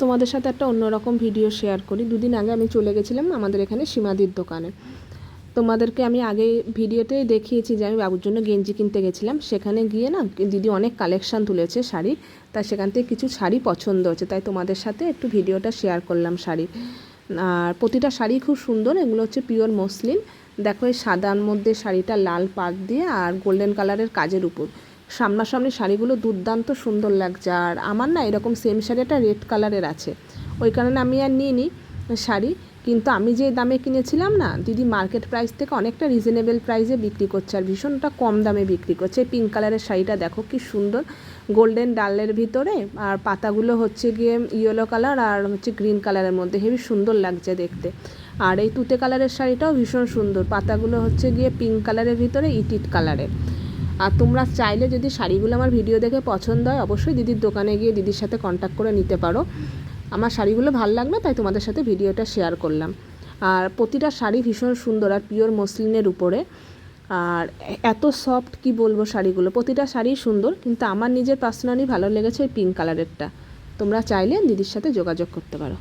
তোমাদের সাথে একটা অন্যরকম ভিডিও শেয়ার করি। দুদিন আগে আমি চলে গেছিলাম আমাদের এখানে সীমাদির দোকানে। তোমাদেরকে আমি আগে ভিডিওতেই দেখিয়েছি যে আমি বাবুর জন্য গেঞ্জি কিনতে গেছিলাম। সেখানে গিয়ে না দিদি অনেক কালেকশান তুলেছে শাড়ি, তাই সেখান থেকে কিছু শাড়ি পছন্দ হচ্ছে, তাই তোমাদের সাথে একটু ভিডিওটা শেয়ার করলাম শাড়ি। আর প্রতিটা শাড়ি খুব সুন্দর, এগুলো হচ্ছে পিওর মসলিন। দেখো এই সাদার মধ্যে শাড়িটা লাল পাড় দিয়ে আর গোল্ডেন কালারের কাজের উপর, সামনাসামনি শাড়িগুলো দুর্দান্ত সুন্দর লাগছে। আর আমার না এরকম সেম শাড়িটা রেড কালারের আছে, ওই কারণে আমি আর নিইনি শাড়ি। কিন্তু আমি যে দামে কিনেছিলাম না, দিদি মার্কেট প্রাইস থেকে অনেকটা রিজনেবল প্রাইসে বিক্রি করছে আর ভীষণটা কম দামে বিক্রি করছে। পিঙ্ক কালারের শাড়িটা দেখো কি সুন্দর, গোল্ডেন ডালের ভিতরে, আর পাতাগুলো হচ্ছে গিয়ে ইয়েলো কালার আর হচ্ছে গ্রিন কালারের মধ্যে, হেবি সুন্দর লাগছে দেখতে। আর এই তুতে কালারের শাড়িটাও ভীষণ সুন্দর, পাতাগুলো হচ্ছে গিয়ে পিঙ্ক কালারের ভিতরে ইটিট কালারের। আর তোমরা চাইলে যদি শাড়িগুলো আমার ভিডিও দেখে পছন্দ হয়, অবশ্যই দিদির দোকানে গিয়ে দিদির সাথে কন্ট্যাক্ট করে নিতে পারো। আমার শাড়িগুলো ভালো লাগলো তাই তোমাদের সাথে ভিডিওটা শেয়ার করলাম। আর প্রতিটা শাড়ি ভীষণ সুন্দর আর পিওর মসলিনের উপরে, আর এত সফট কি বলবো শাড়িগুলো, প্রতিটা শাড়ি সুন্দর, কিন্তু আমার নিজের পার্সোনালি ভালো লেগেছে ওই পিঙ্ক কালারেরটা। তোমরা চাইলে দিদির সাথে যোগাযোগ করতে পারো।